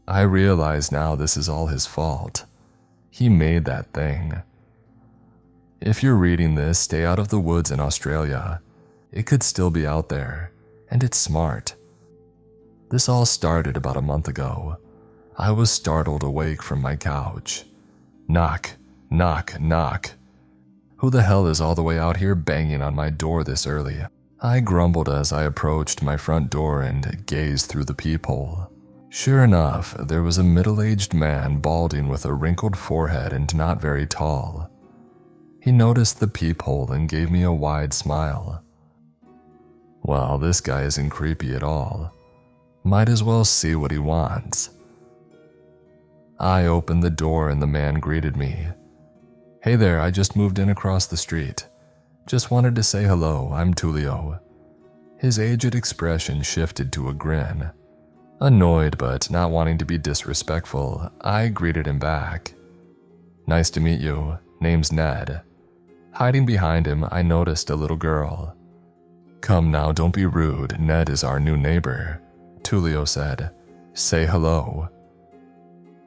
I realize now this is all his fault. He made that thing. If you're reading this, stay out of the woods in Australia. It could still be out there, and it's smart. This all started about a month ago. I was startled awake from my couch. Knock, knock, knock. Who the hell is all the way out here banging on my door this early? I grumbled as I approached my front door and gazed through the peephole. Sure enough, there was a middle-aged man balding with a wrinkled forehead and not very tall. He noticed the peephole and gave me a wide smile. Well, this guy isn't creepy at all. Might as well see what he wants. I opened the door and the man greeted me. Hey there, I just moved in across the street. Just wanted to say hello, I'm Tulio. His aged expression shifted to a grin. Annoyed but not wanting to be disrespectful, I greeted him back. Nice to meet you, name's Ned. Hiding behind him, I noticed a little girl. Come now, don't be rude, Ned is our new neighbor, Tulio said. Say hello.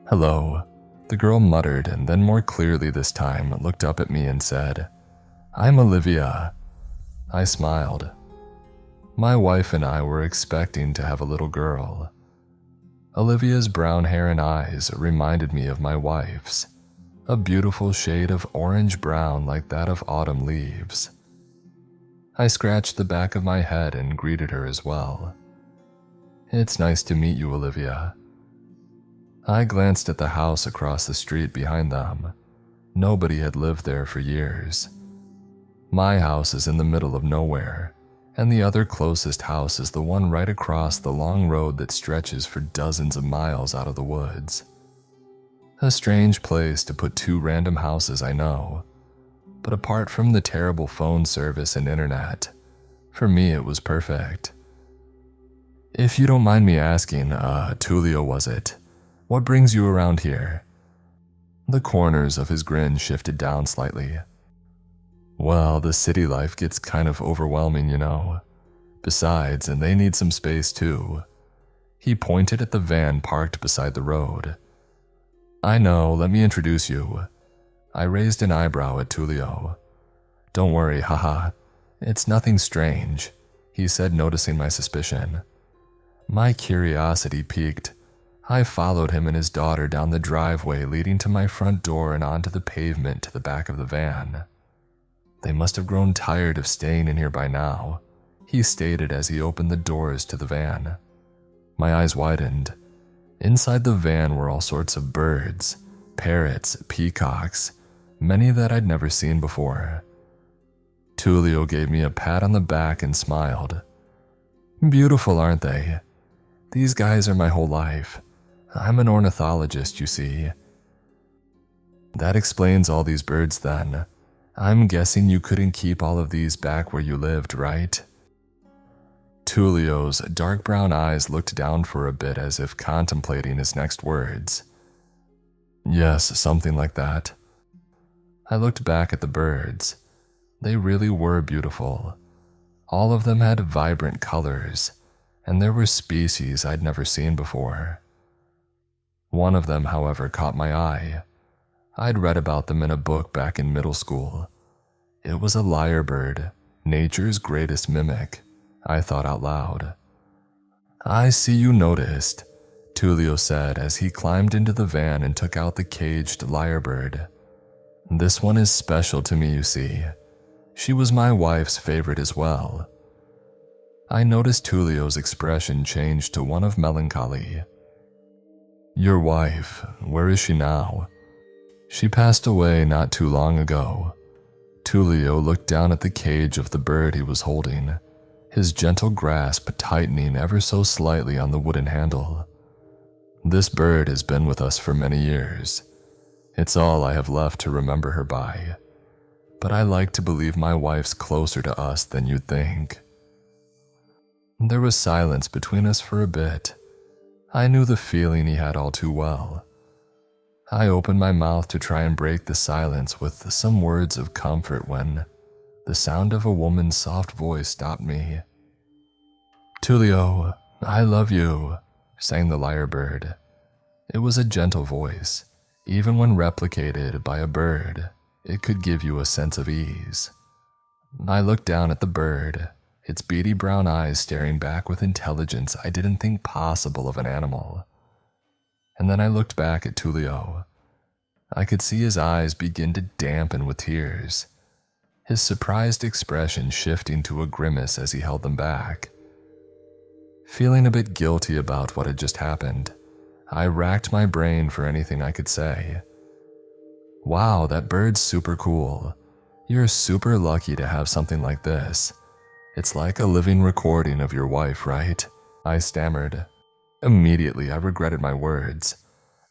Hello, the girl muttered and then more clearly this time looked up at me and said, I'm Olivia. I smiled. My wife and I were expecting to have a little girl. Olivia's brown hair and eyes reminded me of my wife's, a beautiful shade of orange-brown like that of autumn leaves. I scratched the back of my head and greeted her as well. It's nice to meet you, Olivia. I glanced at the house across the street behind them. Nobody had lived there for years. My house is in the middle of nowhere, and the other closest house is the one right across the long road that stretches for dozens of miles out of the woods. A strange place to put two random houses, I know, but apart from the terrible phone service and internet, for me it was perfect. If you don't mind me asking, Tulio was it? What brings you around here? The corners of his grin shifted down slightly. Well, the city life gets kind of overwhelming, you know. Besides, and they need some space too. He pointed at the van parked beside the road. I know, let me introduce you. I raised an eyebrow at Tulio. Don't worry, haha. It's nothing strange, he said, noticing my suspicion. My curiosity piqued. I followed him and his daughter down the driveway leading to my front door and onto the pavement to the back of the van. They must have grown tired of staying in here by now, he stated as he opened the doors to the van. My eyes widened. Inside the van were all sorts of birds, parrots, peacocks, many that I'd never seen before. Tulio gave me a pat on the back and smiled. Beautiful, aren't they? These guys are my whole life. I'm an ornithologist, you see. That explains all these birds then. I'm guessing you couldn't keep all of these back where you lived, right? Tulio's dark brown eyes looked down for a bit as if contemplating his next words. Yes, something like that. I looked back at the birds. They really were beautiful. All of them had vibrant colors, and there were species I'd never seen before. One of them, however, caught my eye. I'd read about them in a book back in middle school. It was a lyrebird, nature's greatest mimic, I thought out loud. I see you noticed, Tulio said as he climbed into the van and took out the caged lyrebird. This one is special to me, you see. She was my wife's favorite as well. I noticed Tulio's expression change to one of melancholy. Your wife, where is she now? She passed away not too long ago. Tulio looked down at the cage of the bird he was holding, his gentle grasp tightening ever so slightly on the wooden handle. This bird has been with us for many years. It's all I have left to remember her by. But I like to believe my wife's closer to us than you'd think. There was silence between us for a bit. I knew the feeling he had all too well. I opened my mouth to try and break the silence with some words of comfort when the sound of a woman's soft voice stopped me. Tulio, I love you, sang the lyrebird. It was a gentle voice. Even when replicated by a bird, it could give you a sense of ease. I looked down at the bird, its beady brown eyes staring back with intelligence I didn't think possible of an animal. And then I looked back at Tulio. I could see his eyes begin to dampen with tears, his surprised expression shifting to a grimace as he held them back. Feeling a bit guilty about what had just happened, I racked my brain for anything I could say. Wow, that bird's super cool. You're super lucky to have something like this. It's like a living recording of your wife, right? I stammered. Immediately, I regretted my words.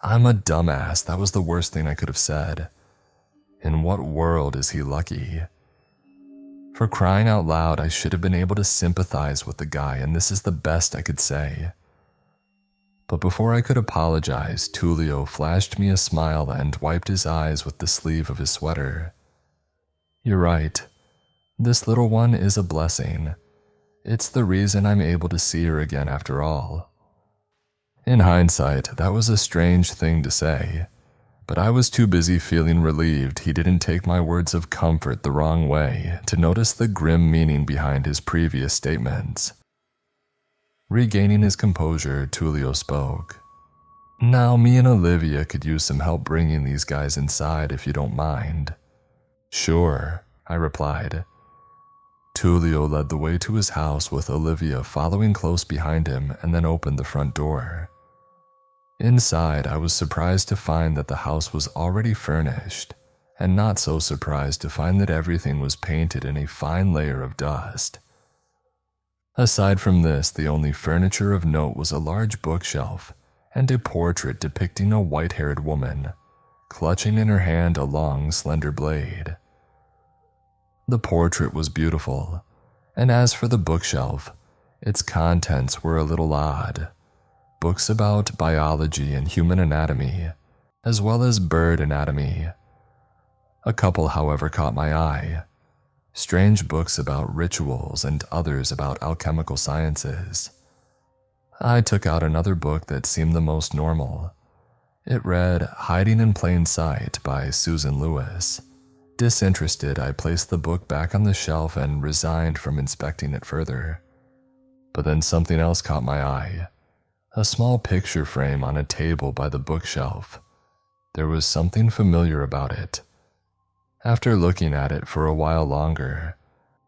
I'm a dumbass, that was the worst thing I could have said. In what world is he lucky? For crying out loud, I should have been able to sympathize with the guy, and this is the best I could say. But before I could apologize, Tulio flashed me a smile and wiped his eyes with the sleeve of his sweater. You're right. This little one is a blessing. It's the reason I'm able to see her again after all. In hindsight, that was a strange thing to say, but I was too busy feeling relieved he didn't take my words of comfort the wrong way to notice the grim meaning behind his previous statements. Regaining his composure, Tulio spoke. Now, me and Olivia could use some help bringing these guys inside if you don't mind. Sure, I replied. Tulio led the way to his house with Olivia following close behind him and then opened the front door. Inside, I was surprised to find that the house was already furnished, and not so surprised to find that everything was painted in a fine layer of dust. Aside from this, the only furniture of note was a large bookshelf and a portrait depicting a white-haired woman, clutching in her hand a long, slender blade. The portrait was beautiful, and as for the bookshelf, its contents were a little odd. Books about biology and human anatomy, as well as bird anatomy. A couple, however, caught my eye. Strange books about rituals and others about alchemical sciences. I took out another book that seemed the most normal. It read Hiding in Plain Sight by Susan Lewis. Disinterested, I placed the book back on the shelf and resigned from inspecting it further. But then something else caught my eye. A small picture frame on a table by the bookshelf. There was something familiar about it. After looking at it for a while longer,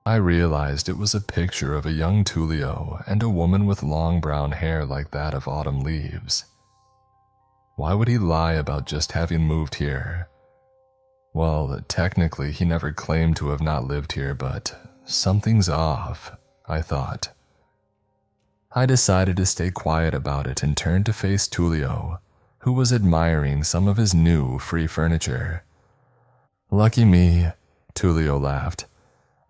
I realized it was a picture of a young Tulio and a woman with long brown hair like that of autumn leaves. Why would he lie about just having moved here? Well, technically he never claimed to have not lived here, but something's off, I thought. I decided to stay quiet about it and turned to face Tulio, who was admiring some of his new free furniture. Lucky me, Tulio laughed.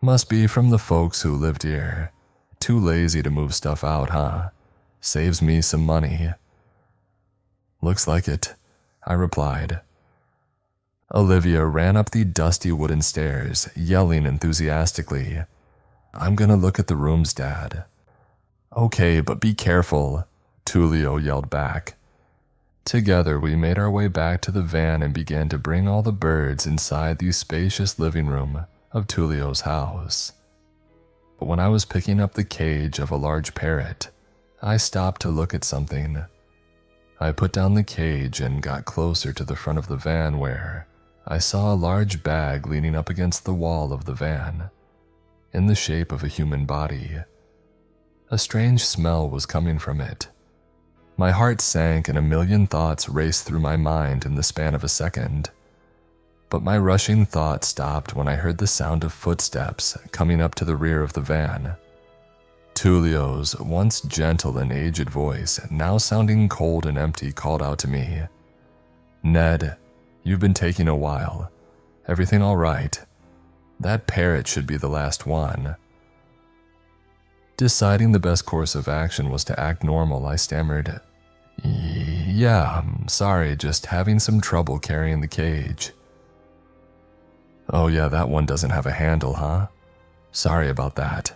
Must be from the folks who lived here. Too lazy to move stuff out, huh? Saves me some money. Looks like it, I replied. Olivia ran up the dusty wooden stairs, yelling enthusiastically. I'm gonna look at the rooms, Dad. Okay, but be careful, Tulio yelled back. Together, we made our way back to the van and began to bring all the birds inside the spacious living room of Tulio's house. But when I was picking up the cage of a large parrot, I stopped to look at something. I put down the cage and got closer to the front of the van where I saw a large bag leaning up against the wall of the van, in the shape of a human body. A strange smell was coming from it. My heart sank and a million thoughts raced through my mind in the span of a second. But my rushing thoughts stopped when I heard the sound of footsteps coming up to the rear of the van. Tulio's once gentle and aged voice, now sounding cold and empty, called out to me. Ned, you've been taking a while. Everything all right? That parrot should be the last one. Deciding the best course of action was to act normal, I stammered, Yeah, I'm sorry, just having some trouble carrying the cage. Oh yeah, that one doesn't have a handle, huh? Sorry about that.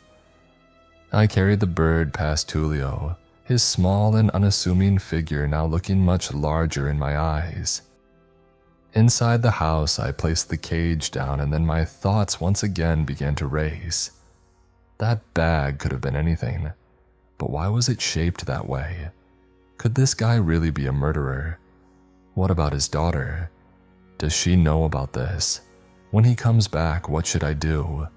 I carried the bird past Tulio, his small and unassuming figure now looking much larger in my eyes. Inside the house, I placed the cage down, and then my thoughts once again began to race. That bag could have been anything, but why was it shaped that way? Could this guy really be a murderer? What about his daughter? Does she know about this? When he comes back, what should I do?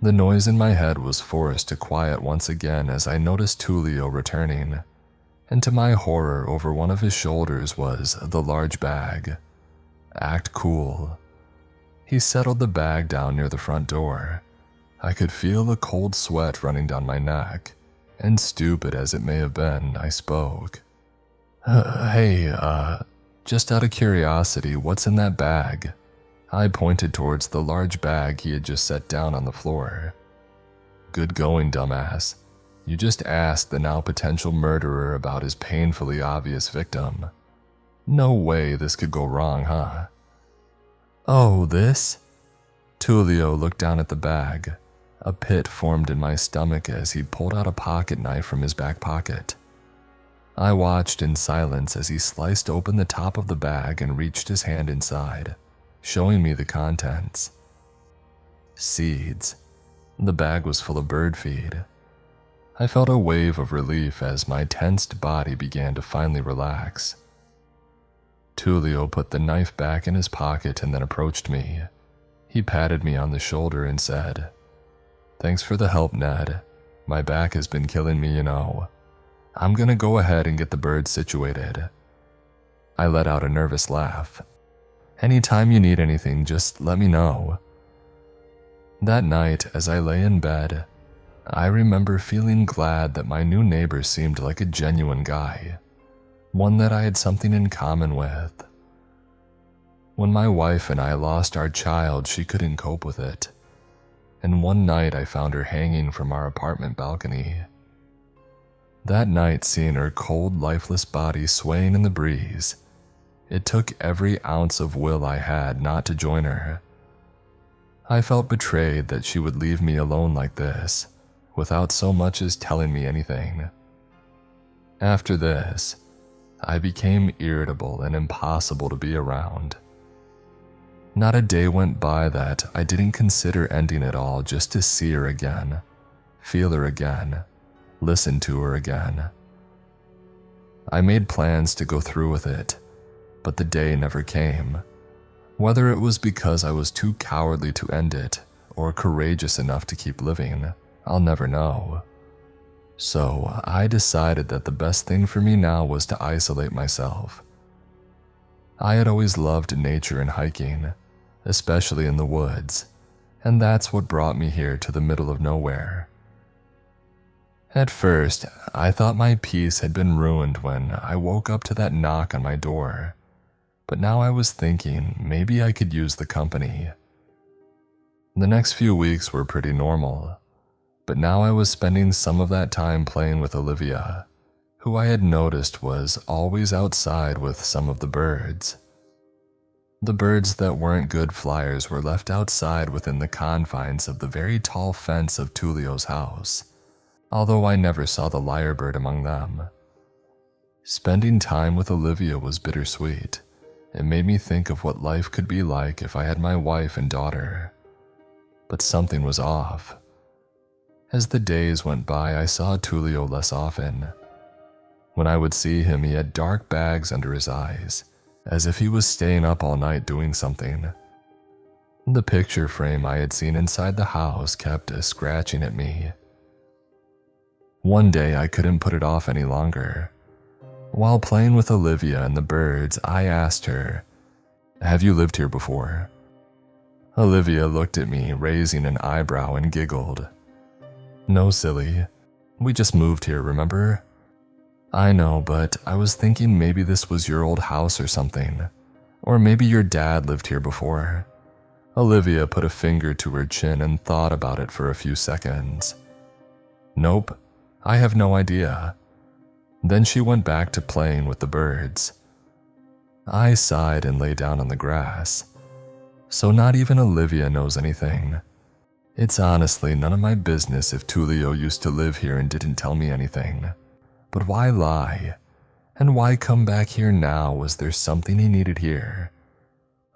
The noise in my head was forced to quiet once again as I noticed Tulio returning, and to my horror, over one of his shoulders was the large bag. Act cool. He settled the bag down near the front door. I could feel the cold sweat running down my neck, and stupid as it may have been, I spoke. Hey, just out of curiosity, what's in that bag? I pointed towards the large bag he had just set down on the floor. Good going, dumbass. You just asked the now potential murderer about his painfully obvious victim. No way this could go wrong, huh? Oh, this? Tulio looked down at the bag. A pit formed in my stomach as he pulled out a pocket knife from his back pocket. I watched in silence as he sliced open the top of the bag and reached his hand inside, showing me the contents. Seeds. The bag was full of bird feed. I felt a wave of relief as my tensed body began to finally relax. Tulio put the knife back in his pocket and then approached me. He patted me on the shoulder and said, "Thanks for the help, Ned. My back has been killing me, you know. I'm gonna go ahead and get the birds situated." I let out a nervous laugh. "Anytime you need anything, just let me know." That night, as I lay in bed, I remember feeling glad that my new neighbor seemed like a genuine guy, one that I had something in common with. When my wife and I lost our child, she couldn't cope with it, and one night I found her hanging from our apartment balcony. That night, seeing her cold, lifeless body swaying in the breeze, it took every ounce of will I had not to join her. I felt betrayed that she would leave me alone like this, without so much as telling me anything. After this, I became irritable and impossible to be around. Not a day went by that I didn't consider ending it all just to see her again, feel her again, listen to her again. I made plans to go through with it, but the day never came. Whether it was because I was too cowardly to end it or courageous enough to keep living, I'll never know. So I decided that the best thing for me now was to isolate myself. I had always loved nature and hiking, especially in the woods, and that's what brought me here to the middle of nowhere. At first, I thought my peace had been ruined when I woke up to that knock on my door, but now I was thinking maybe I could use the company. The next few weeks were pretty normal, but now I was spending some of that time playing with Olivia, who I had noticed was always outside with some of the birds. The birds that weren't good flyers were left outside within the confines of the very tall fence of Tulio's house, although I never saw the lyrebird among them. Spending time with Olivia was bittersweet. It made me think of what life could be like if I had my wife and daughter. But something was off. As the days went by, I saw Tulio less often. When I would see him, he had dark bags under his eyes, as if he was staying up all night doing something. The picture frame I had seen inside the house kept scratching at me. One day I couldn't put it off any longer. While playing with Olivia and the birds, I asked her, "Have you lived here before?" Olivia looked at me, raising an eyebrow, and giggled. "No, silly. We just moved here, remember?" "I know, but I was thinking maybe this was your old house or something. Or maybe your dad lived here before." Olivia put a finger to her chin and thought about it for a few seconds. "Nope, I have no idea." Then she went back to playing with the birds. I sighed and lay down on the grass. So not even Olivia knows anything. It's honestly none of my business if Tulio used to live here and didn't tell me anything. But why lie? And why come back here now? Was there something he needed here?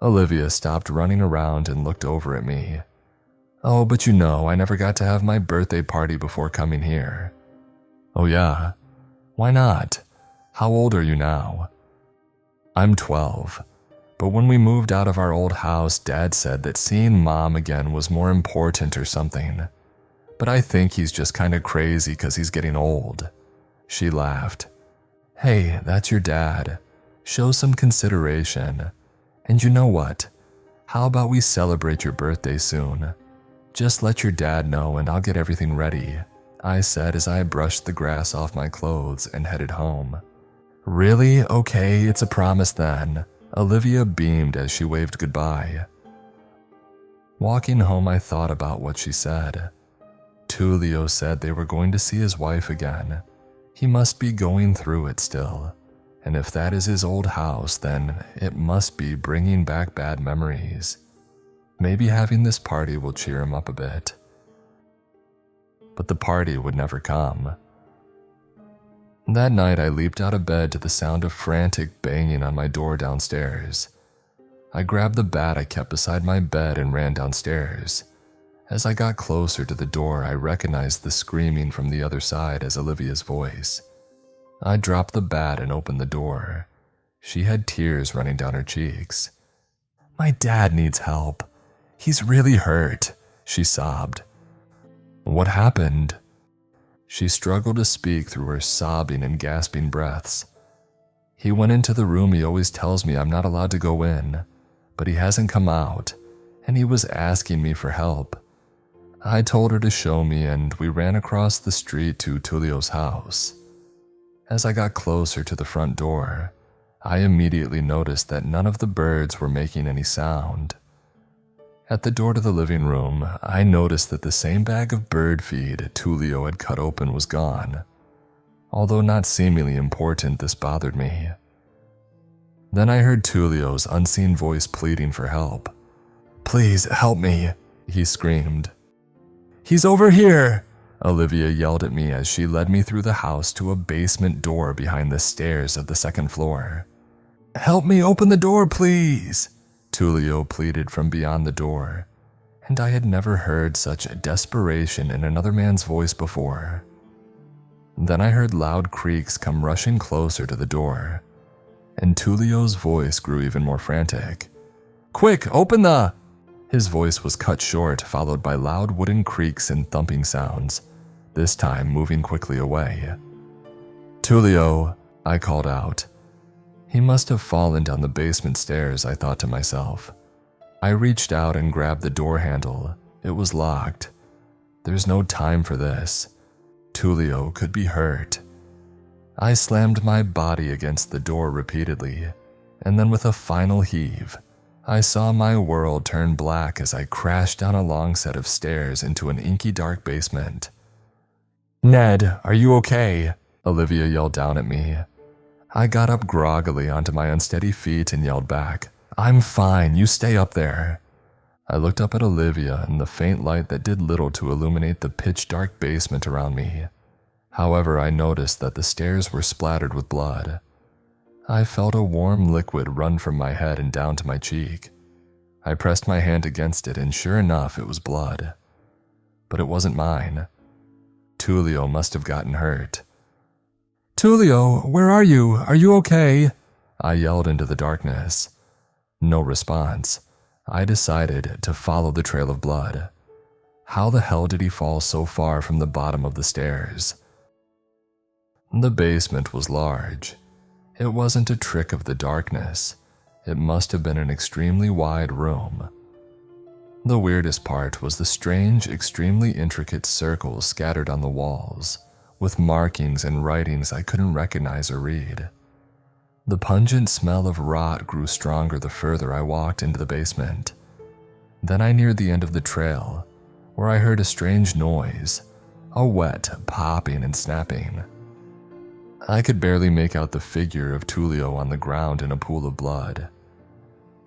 Olivia stopped running around and looked over at me. Oh, but you know, I never got to have my birthday party before coming here. Oh yeah? Why not? How old are you now? I'm 12. But when we moved out of our old house, Dad said that seeing Mom again was more important or something. But I think he's just kind of crazy because he's getting old. She laughed. Hey, that's your dad. Show some consideration. And you know what? How about we celebrate your birthday soon? Just let your dad know and I'll get everything ready, I said as I brushed the grass off my clothes and headed home. Really? Okay, it's a promise then. Olivia beamed as she waved goodbye. Walking home, I thought about what she said. Tulio said they were going to see his wife again. He must be going through it still. And if that is his old house, then it must be bringing back bad memories. Maybe having this party will cheer him up a bit. But the party would never come. That night, I leaped out of bed to the sound of frantic banging on my door downstairs. I grabbed the bat I kept beside my bed and ran downstairs. As I got closer to the door, I recognized the screaming from the other side as Olivia's voice. I dropped the bat and opened the door. She had tears running down her cheeks. My dad needs help. He's really hurt, she sobbed. What happened? She struggled to speak through her sobbing and gasping breaths. He went into the room he always tells me I'm not allowed to go in, but he hasn't come out, and he was asking me for help. I told her to show me, and we ran across the street to Tulio's house. As I got closer to the front door, I immediately noticed that none of the birds were making any sound. At the door to the living room, I noticed that the same bag of bird feed Tulio had cut open was gone. Although not seemingly important, this bothered me. Then I heard Tulio's unseen voice pleading for help. Please help me, he screamed. He's over here, Olivia yelled at me as she led me through the house to a basement door behind the stairs of the second floor. Help me open the door, please, Tulio pleaded from beyond the door, and I had never heard such desperation in another man's voice before. Then I heard loud creaks come rushing closer to the door, and Tulio's voice grew even more frantic. Quick, open the... His voice was cut short, followed by loud wooden creaks and thumping sounds, this time moving quickly away. Tulio, I called out. He must have fallen down the basement stairs, I thought to myself. I reached out and grabbed the door handle. It was locked. There's no time for this. Tulio could be hurt. I slammed my body against the door repeatedly, and then with a final heave, I saw my world turn black as I crashed down a long set of stairs into an inky dark basement. Ned, are you okay? Olivia yelled down at me. I got up groggily onto my unsteady feet and yelled back, I'm fine, you stay up there. I looked up at Olivia in the faint light that did little to illuminate the pitch-dark basement around me. However, I noticed that the stairs were splattered with blood. I felt a warm liquid run from my head and down to my cheek. I pressed my hand against it, and sure enough, it was blood. But it wasn't mine. Tulio must have gotten hurt. Tulio, where are you? Are you okay? I yelled into the darkness. No response. I decided to follow the trail of blood. How the hell did he fall so far from the bottom of the stairs? The basement was large. It wasn't a trick of the darkness. It must have been an extremely wide room. The weirdest part was the strange, extremely intricate circles scattered on the walls, with markings and writings I couldn't recognize or read. The pungent smell of rot grew stronger the further I walked into the basement. Then I neared the end of the trail, where I heard a strange noise, a wet popping and snapping. I could barely make out the figure of Tulio on the ground in a pool of blood,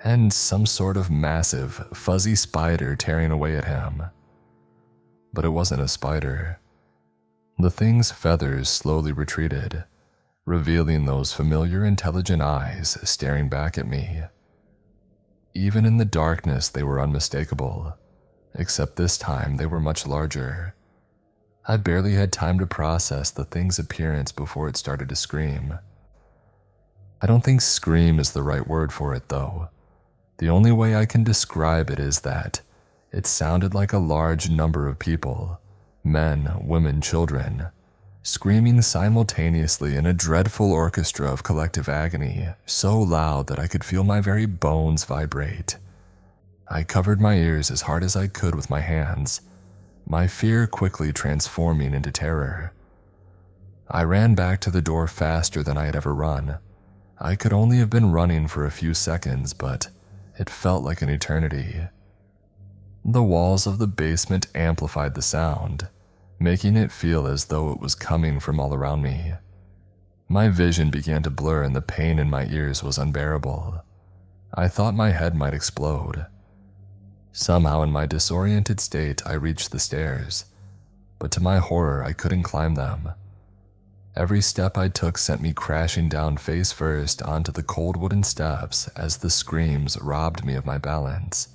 and some sort of massive, fuzzy spider tearing away at him. But it wasn't a spider. The thing's feathers slowly retreated, revealing those familiar intelligent eyes staring back at me. Even in the darkness, they were unmistakable, except this time they were much larger. I barely had time to process the thing's appearance before it started to scream. I don't think scream is the right word for it, though. The only way I can describe it is that it sounded like a large number of people, men, women, children, screaming simultaneously in a dreadful orchestra of collective agony, so loud that I could feel my very bones vibrate. I covered my ears as hard as I could with my hands, my fear quickly transforming into terror. I ran back to the door faster than I had ever run. I could only have been running for a few seconds, but it felt like an eternity. The walls of the basement amplified the sound, making it feel as though it was coming from all around me. My vision began to blur and the pain in my ears was unbearable. I thought my head might explode. Somehow in my disoriented state, I reached the stairs, but to my horror, I couldn't climb them. Every step I took sent me crashing down face first onto the cold wooden steps as the screams robbed me of my balance.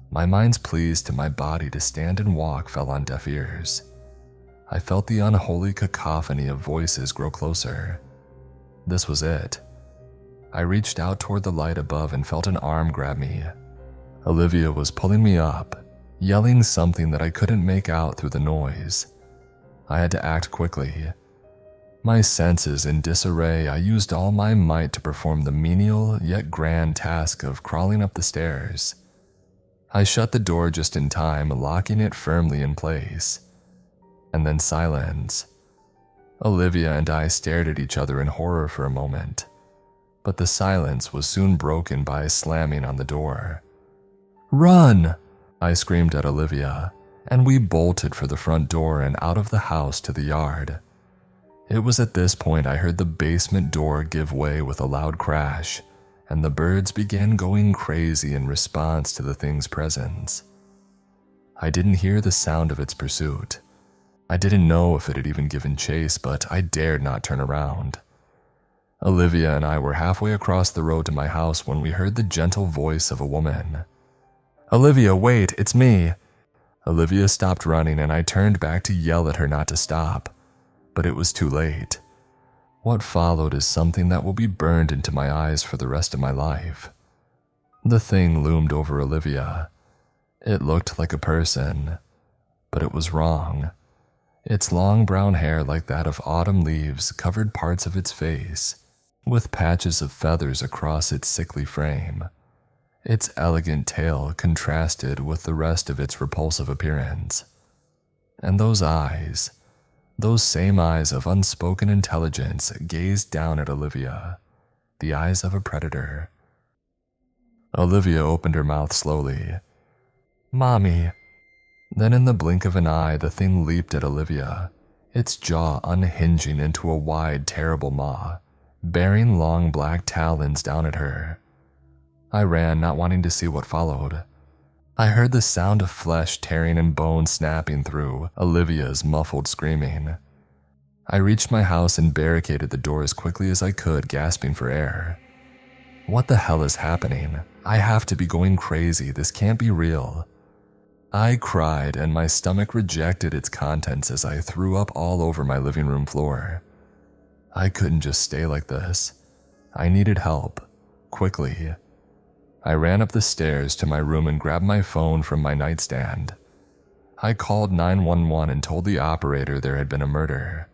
My mind's pleas to my body to stand and walk fell on deaf ears. I felt the unholy cacophony of voices grow closer. This was it. I reached out toward the light above and felt an arm grab me. Olivia was pulling me up, yelling something that I couldn't make out through the noise. I had to act quickly. My senses in disarray, I used all my might to perform the menial yet grand task of crawling up the stairs. I shut the door just in time, locking it firmly in place. And then silence. Olivia and I stared at each other in horror for a moment, but the silence was soon broken by a slamming on the door. "Run!" I screamed at Olivia, and we bolted for the front door and out of the house to the yard. It was at this point I heard the basement door give way with a loud crash, and the birds began going crazy in response to the thing's presence. I didn't hear the sound of its pursuit. I didn't know if it had even given chase, but I dared not turn around. Olivia and I were halfway across the road to my house when we heard the gentle voice of a woman. "Olivia, wait, it's me." Olivia stopped running and I turned back to yell at her not to stop, but it was too late. What followed is something that will be burned into my eyes for the rest of my life. The thing loomed over Olivia. It looked like a person, but it was wrong. Its long brown hair, like that of autumn leaves, covered parts of its face, with patches of feathers across its sickly frame. Its elegant tail contrasted with the rest of its repulsive appearance. And those eyes, those same eyes of unspoken intelligence, gazed down at Olivia, the eyes of a predator. Olivia opened her mouth slowly. "Mommy." Then in the blink of an eye, the thing leaped at Olivia, its jaw unhinging into a wide, terrible maw, bearing long black talons down at her. I ran, not wanting to see what followed. I heard the sound of flesh tearing and bone snapping through Olivia's muffled screaming. I reached my house and barricaded the door as quickly as I could, gasping for air. What the hell is happening? I have to be going crazy. This can't be real. I cried, and my stomach rejected its contents as I threw up all over my living room floor. I couldn't just stay like this. I needed help, quickly. I ran up the stairs to my room and grabbed my phone from my nightstand. I called 911 and told the operator there had been a murder.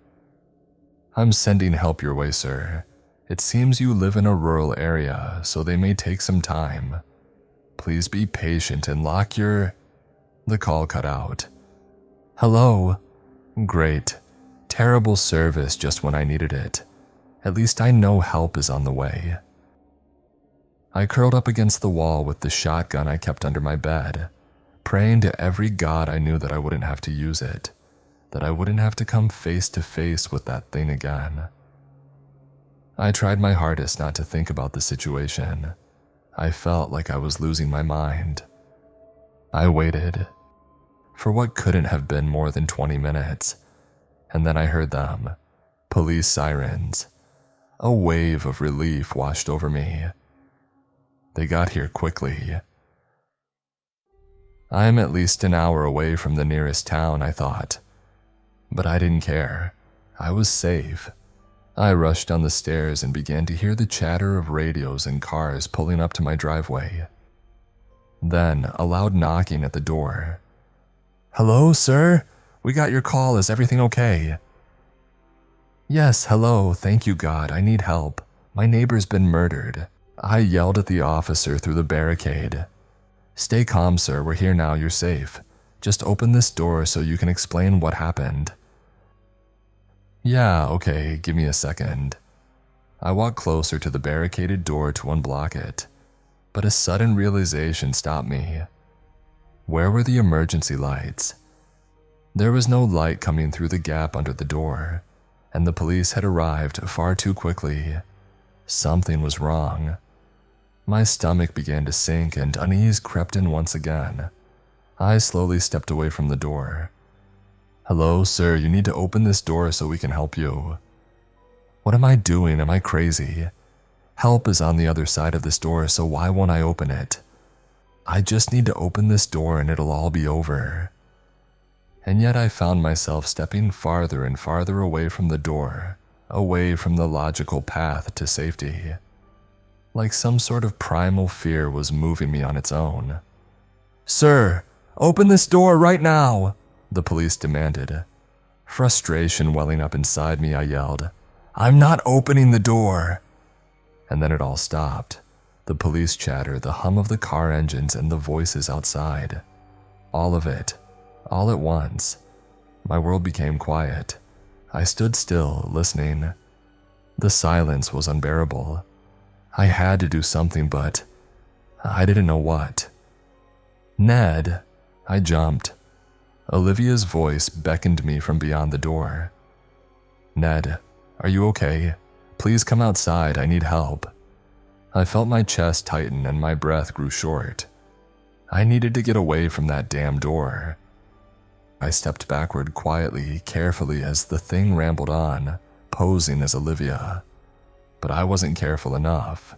"I'm sending help your way, sir. It seems you live in a rural area, so they may take some time. Please be patient and lock your..." The call cut out. "Hello? Great. Terrible service just when I needed it. At least I know help is on the way." I curled up against the wall with the shotgun I kept under my bed, praying to every god I knew that I wouldn't have to use it, that I wouldn't have to come face to face with that thing again. I tried my hardest not to think about the situation. I felt like I was losing my mind. I waited for what couldn't have been more than 20 minutes. And then I heard them. Police sirens. A wave of relief washed over me. They got here quickly. I'm at least an hour away from the nearest town, I thought. But I didn't care. I was safe. I rushed down the stairs and began to hear the chatter of radios and cars pulling up to my driveway. Then, a loud knocking at the door. "Hello, sir? We got your call. Is everything okay?" "Yes, hello. Thank you, God. I need help. My neighbor's been murdered." I yelled at the officer through the barricade. "Stay calm, sir. We're here now. You're safe. Just open this door so you can explain what happened." "Yeah, okay. Give me a second." I walked closer to the barricaded door to unblock it, but a sudden realization stopped me. Where were the emergency lights? There was no light coming through the gap under the door, and the police had arrived far too quickly. Something was wrong. My stomach began to sink and unease crept in once again. I slowly stepped away from the door. "Hello, sir, you need to open this door so we can help you." What am I doing? Am I crazy? Help is on the other side of this door, so why won't I open it? I just need to open this door and it'll all be over. And yet I found myself stepping farther and farther away from the door, away from the logical path to safety. Like some sort of primal fear was moving me on its own. "Sir, open this door right now!" the police demanded. Frustration welling up inside me, I yelled, "I'm not opening the door!" And then it all stopped. The police chatter, the hum of the car engines, and the voices outside. All of it, all at once. My world became quiet. I stood still, listening. The silence was unbearable. I had to do something, but I didn't know what. "Ned!" I jumped. Olivia's voice beckoned me from beyond the door. "Ned, are you okay? Please come outside, I need help." I felt my chest tighten and my breath grew short. I needed to get away from that damn door. I stepped backward quietly, carefully as the thing rambled on, posing as Olivia. But I wasn't careful enough.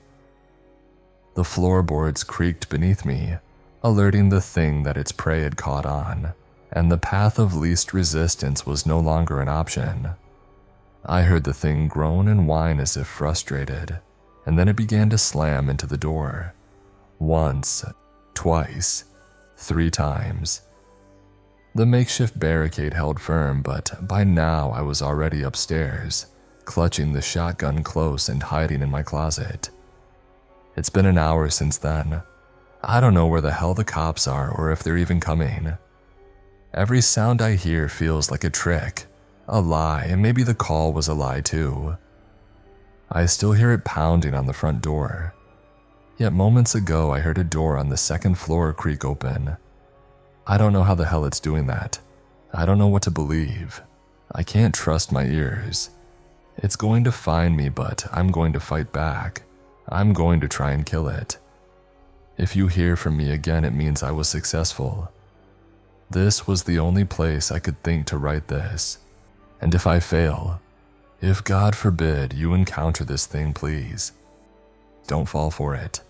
The floorboards creaked beneath me, alerting the thing that its prey had caught on, and the path of least resistance was no longer an option. I heard the thing groan and whine as if frustrated, and then it began to slam into the door. Once, twice, 3 times. The makeshift barricade held firm, but by now I was already upstairs, clutching the shotgun close and hiding in my closet. It's been an hour since then. I don't know where the hell the cops are or if they're even coming. Every sound I hear feels like a trick, a lie, and maybe the call was a lie too. I still hear it pounding on the front door. Yet moments ago I heard a door on the 2nd floor creak open. I don't know how the hell it's doing that. I don't know what to believe. I can't trust my ears. It's going to find me, but I'm going to fight back. I'm going to try and kill it. If you hear from me again, it means I was successful. This was the only place I could think to write this. And if I fail, if God forbid you encounter this thing, please, don't fall for it.